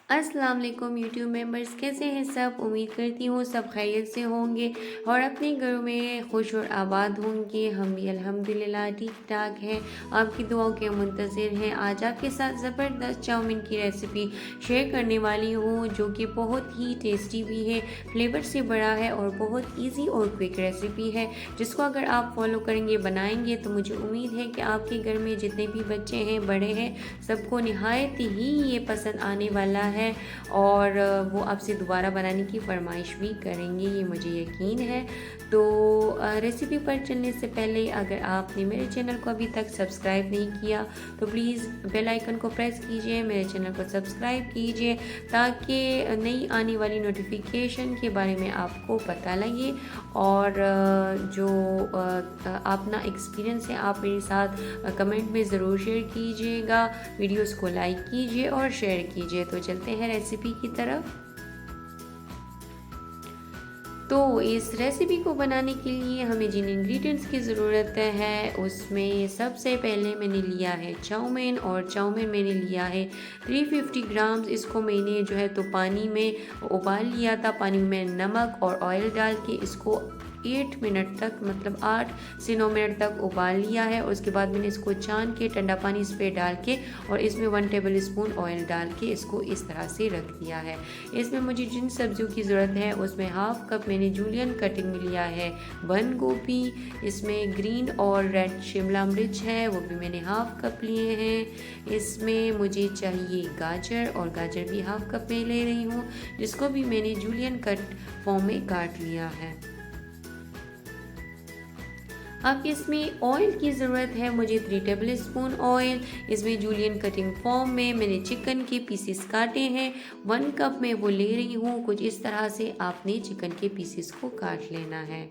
अस्सलाम वालेकुम YouTube members, कैसे हैं सब। उम्मीद करती हूँ सब खैरियत से होंगे और अपने घरों में खुश और आबाद होंगे। हम भी अल्हम्दुलिल्लाह ठीक ठाक हैं, आपकी दुआओं के मुंतज़िर हैं। आज आपके साथ ज़बरदस्त चाउमीन की रेसिपी शेयर करने वाली हूँ, जो कि बहुत ही टेस्टी भी है, फ्लेवर से बड़ा है और बहुत ईजी और क्विक रेसिपी है, जिसको अगर आप फॉलो करेंगे, बनाएंगे, तो मुझे उम्मीद है कि आपके घर में जितने भी बच्चे हैं, बड़े हैं, सबको निहायत ही ये पसंद आने वाला है और वो आपसे दोबारा बनाने की फरमाइश भी करेंगे, ये मुझे यकीन है। तो रेसिपी पर चलने से पहले अगर आपने मेरे चैनल को अभी तक सब्सक्राइब नहीं किया तो प्लीज़ बेल आइकन को प्रेस कीजिए, मेरे चैनल को सब्सक्राइब कीजिए, ताकि नई आने वाली नोटिफिकेशन के बारे में आपको पता लगे। और जो अपना एक्सपीरियंस है आप मेरे साथ कमेंट में ज़रूर शेयर कीजिएगा, वीडियोस को लाइक कीजिए और शेयर कीजिए। तो चलते हैं रेसिपी की तरफ। तो इस रेसिपी को बनाने के लिए हमें जिन इंग्रेडिएंट्स की ज़रूरत है, उसमें सबसे पहले मैंने लिया है चाउमीन, और चाउमीन मैंने लिया है 350 ग्राम्स। इसको मैंने जो है तो पानी में उबाल लिया था, पानी में नमक और ऑयल डाल के इसको 8 मिनट तक, मतलब 8 से 9 मिनट तक उबाल लिया है। उसके बाद मैंने इसको छान के ठंडा पानी इस पर डाल के और इसमें 1 टेबल स्पून ऑयल डाल के इसको इस तरह से रख दिया है। इसमें मुझे जिन सब्जियों की ज़रूरत है उसमें हाफ कप मैंने जूलियन कटिंग में लिया है बंद गोभी, इसमें ग्रीन और रेड शिमला मिर्च है, वो भी मैंने हाफ कप लिए हैं। इसमें मुझे चाहिए गाजर, और गाजर भी हाफ कप में ले रही हूँ, जिसको भी मैंने जूलियन कट फॉर्म में काट लिया है। अब इसमें ऑयल की ज़रूरत है मुझे 3 टेबल स्पून ऑयल। इसमें जूलियन कटिंग फॉर्म में मैंने चिकन के पीसेस काटे हैं, 1 कप में वो ले रही हूँ। कुछ इस तरह से आपने चिकन के पीसेस को काट लेना है,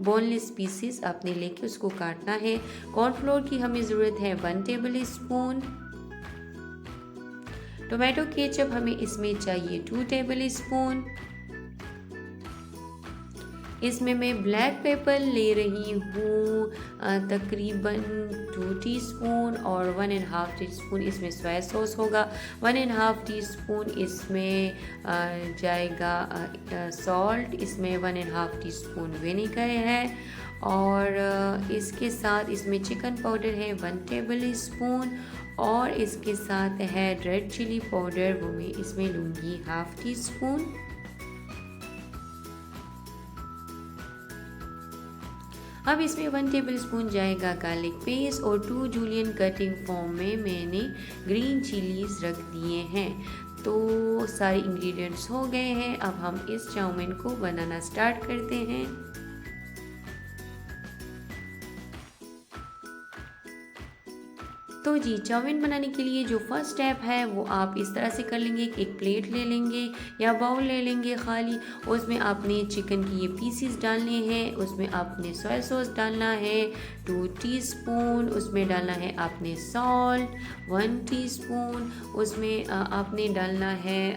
बोनलेस पीसेस आपने लेके उसको काटना है। कॉर्नफ्लोर की हमें ज़रूरत है 1 टेबल स्पून। टोमेटो केचप हमें इसमें चाहिए 2 टेबल स्पून। इसमें मैं ब्लैक पेपर ले रही हूँ तकरीबन 2 टीस्पून, और 1.5 टीस्पून इसमें सोया सॉस होगा। 1.5 टीस्पून इसमें जाएगा सॉल्ट। इसमें 1.5 टीस्पून विनेगर है, और इसके साथ इसमें चिकन पाउडर है 1 टेबल स्पून, और इसके साथ है रेड चिली पाउडर, वो मैं इसमें लूँगी हाफ टी स्पून। अब इसमें 1 टेबल स्पून जाएगा गार्लिक पेस्ट, और 2 जूलियन कटिंग फॉर्म में मैंने ग्रीन चिलीज रख दिए हैं। तो सारे इंग्रेडिएंट्स हो गए हैं, अब हम इस चाउमीन को बनाना स्टार्ट करते हैं। तो जी, चाउमीन बनाने के लिए जो फर्स्ट स्टेप है वो आप इस तरह से कर लेंगे कि एक प्लेट ले लेंगे या बाउल ले लेंगे खाली, उसमें आपने चिकन की ये पीसीस डालने हैं, उसमें आपने सोया सॉस डालना है 2 टीस्पून, उसमें डालना है आपने सॉल्ट 1 टीस्पून, उसमें आपने डालना है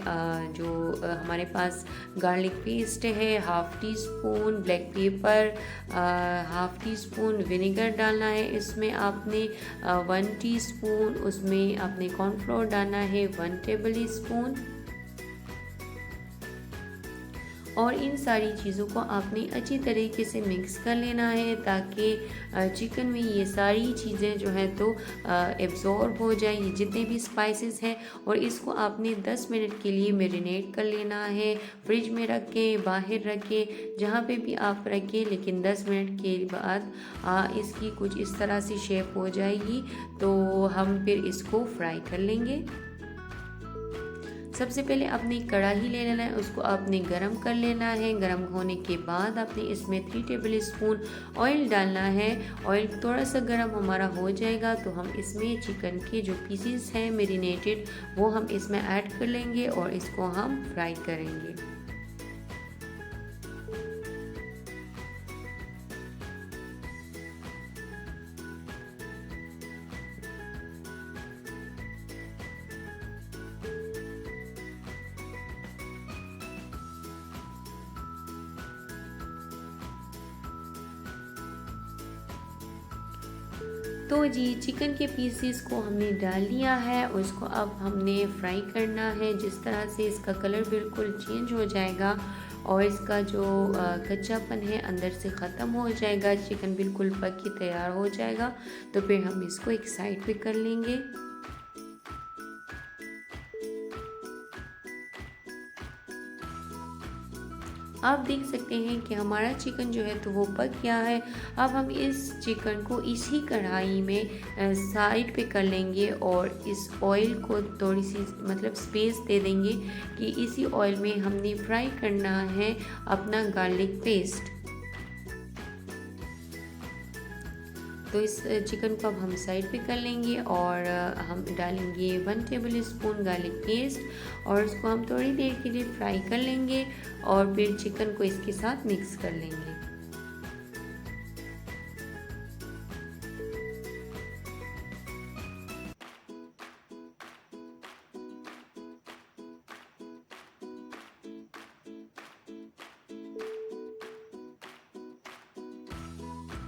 जो हमारे पास गार्लिक पेस्ट है half tea spoon, black pepper half tea spoon, vinegar डालना है इसमें आपने 1 टीस्पून, उसमें आपने कॉर्नफ्लोर डालना है 1 टेबल स्पून, और इन सारी चीज़ों को आपने अच्छी तरीके से मिक्स कर लेना है, ताकि चिकन में ये सारी चीज़ें जो है तो एब्जॉर्ब हो जाए, ये जितने भी स्पाइसेस हैं। और इसको आपने 10 मिनट के लिए मैरिनेट कर लेना है, फ्रिज में रख के, बाहर रख के, जहाँ पे भी आप रखें, लेकिन 10 मिनट के बाद इसकी कुछ इस तरह से शेप हो जाएगी, तो हम फिर इसको फ्राई कर लेंगे। सबसे पहले आपने कढ़ाई ले लेना है, उसको आपने गरम कर लेना है। गरम होने के बाद आपने इसमें 3 टेबल स्पून ऑयल डालना है। ऑयल थोड़ा सा गरम हमारा हो जाएगा तो हम इसमें चिकन के जो पीसेस हैं मैरिनेटेड, वो हम इसमें ऐड कर लेंगे और इसको हम फ्राई करेंगे। तो जी चिकन के पीसेस को हमने डाल लिया है, उसको अब हमने फ्राई करना है। जिस तरह से इसका कलर बिल्कुल चेंज हो जाएगा और इसका जो कच्चापन है अंदर से ख़त्म हो जाएगा, चिकन बिल्कुल पक के तैयार हो जाएगा, तो फिर हम इसको एक साइड पे कर लेंगे। आप देख सकते हैं कि हमारा चिकन जो है तो वो पक गया है। अब हम इस चिकन को इसी कढ़ाई में साइड पे कर लेंगे और इस ऑयल को थोड़ी सी मतलब स्पेस दे देंगे कि इसी ऑयल में हमने फ्राई करना है अपना गार्लिक पेस्ट। तो इस चिकन को अब हम साइड पे कर लेंगे और हम डालेंगे 1 टेबल स्पून गार्लिक पेस्ट और उसको हम थोड़ी देर के लिए फ्राई कर लेंगे और फिर चिकन को इसके साथ मिक्स कर लेंगे।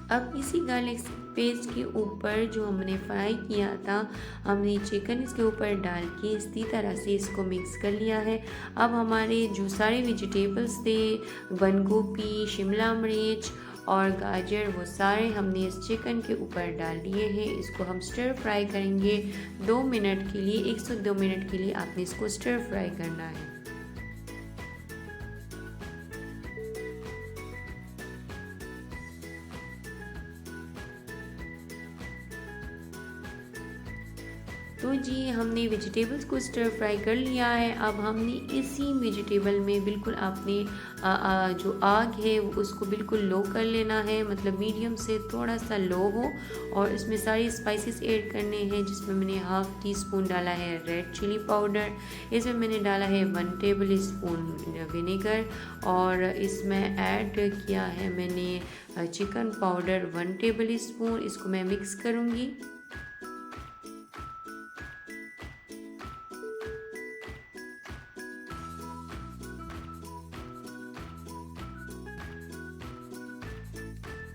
अब इसी गार्लिक पेस्ट के ऊपर जो हमने फ्राई किया था, हमने चिकन इसके ऊपर डाल के इसी तरह से इसको मिक्स कर लिया है। अब हमारे जो सारे वेजिटेबल्स थे, बंद गोभी, शिमला मिर्च और गाजर, वो सारे हमने इस चिकन के ऊपर डाल दिए हैं। इसको हम स्टर फ्राई करेंगे 2 मिनट के लिए। 1 से 2 मिनट के लिए आपने इसको स्टर फ्राई करना है। तो जी हमने वेजिटेबल्स को स्टर फ्राई कर लिया है। अब हमने इसी वेजिटेबल में बिल्कुल आपने जो आग है उसको बिल्कुल लो कर लेना है, मतलब मीडियम से थोड़ा सा लो हो, और इसमें सारी स्पाइसेस ऐड करने हैं, जिसमें मैंने हाफ़ टी स्पून डाला है रेड चिली पाउडर, इसमें मैंने डाला है 1 टेबल स्पून विनेगर, और इसमें ऐड किया है मैंने चिकन पाउडर 1 टेबल स्पून। इसको मैं मिक्स करूँगी।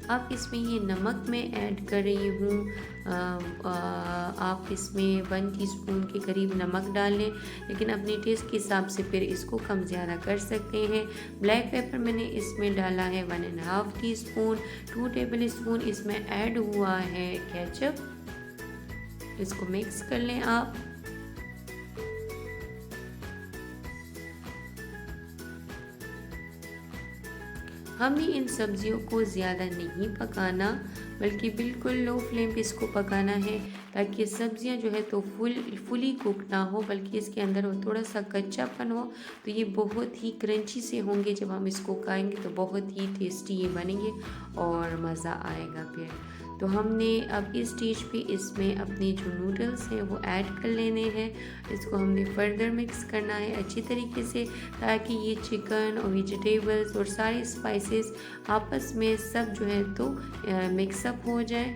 अब इसमें ये नमक मैं ऐड कर रही हूँ। आप इसमें 1 टीस्पून के करीब नमक डाल लें, लेकिन अपने टेस्ट के हिसाब से फिर इसको कम ज़्यादा कर सकते हैं। ब्लैक पेपर मैंने इसमें डाला है 1.5 टीस्पून। 2 टेबल स्पून इसमें ऐड हुआ है केचप। इसको मिक्स कर लें आप। हमें इन सब्जियों को ज़्यादा नहीं पकाना, बल्कि बिल्कुल लो फ्लेम पे इसको पकाना है, ताकि सब्जियां जो है तो फुली कुक ना हो, बल्कि इसके अंदर वो थोड़ा सा कच्चापन हो। तो ये बहुत ही क्रंची से होंगे, जब हम इसको खाएंगे तो बहुत ही टेस्टी ये बनेंगे और मज़ा आएगा फिर। तो हमने अब इस स्टेज पे इसमें अपने जो नूडल्स हैं वो ऐड कर लेने हैं। इसको हमने फर्दर मिक्स करना है अच्छी तरीके से, ताकि ये चिकन और वेजिटेबल्स और सारे स्पाइसेस आपस में सब जो है तो मिक्सअप हो जाए।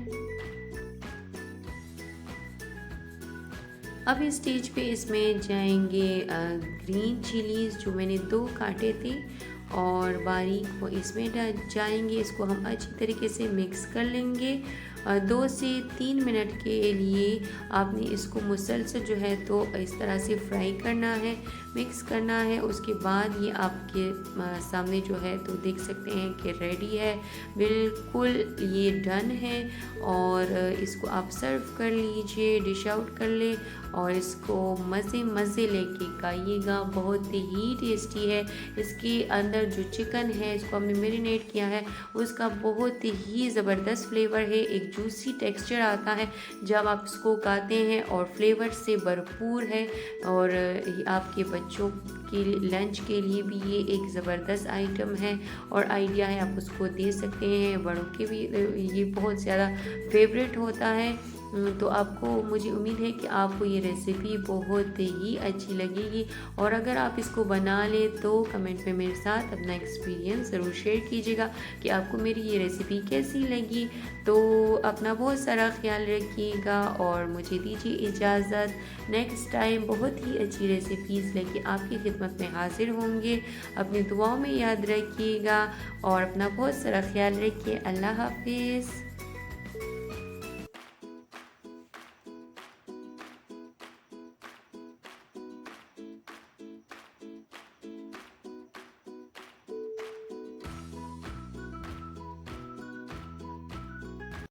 अब इस स्टेज पे इसमें जाएंगे ग्रीन चिलीज़, जो मैंने 2 काटे थे, और बारीक वो इसमें जाएंगे। इसको हम अच्छी तरीके से मिक्स कर लेंगे। 2 से 3 मिनट के लिए आपने इसको मुसलसल जो है तो इस तरह से फ्राई करना है, मिक्स करना है। उसके बाद ये आपके सामने जो है तो देख सकते हैं कि रेडी है, बिल्कुल ये डन है। और इसको आप सर्व कर लीजिए, डिश आउट कर ले, और इसको मज़े लेके खाइएगा। बहुत ही टेस्टी है। इसके अंदर जो चिकन है, इसको हमने मैरिनेट किया है, उसका बहुत ही ज़बरदस्त फ्लेवर है। एक जूसी टेक्सचर आता है जब आप इसको खाते हैं, और फ्लेवर से भरपूर है। और आपके बच्चों के लंच के लिए भी ये एक ज़बरदस्त आइटम है और आइडिया है, आप उसको दे सकते हैं। बड़ों के भी ये बहुत ज़्यादा फेवरेट होता है। तो आपको, मुझे उम्मीद है कि आपको ये रेसिपी बहुत ही अच्छी लगेगी, और अगर आप इसको बना लें तो कमेंट में मेरे साथ अपना एक्सपीरियंस ज़रूर शेयर कीजिएगा कि आपको मेरी ये रेसिपी कैसी लगी। तो अपना बहुत सारा ख्याल रखिएगा और मुझे दीजिए इजाज़त। नेक्स्ट टाइम बहुत ही अच्छी रेसिपीज़ लेके आपकी खिदमत में हाजिर होंगे। अपनी दुआओं में याद रखिएगा और अपना बहुत सारा ख्याल रखिए। अल्लाह हाफिज़।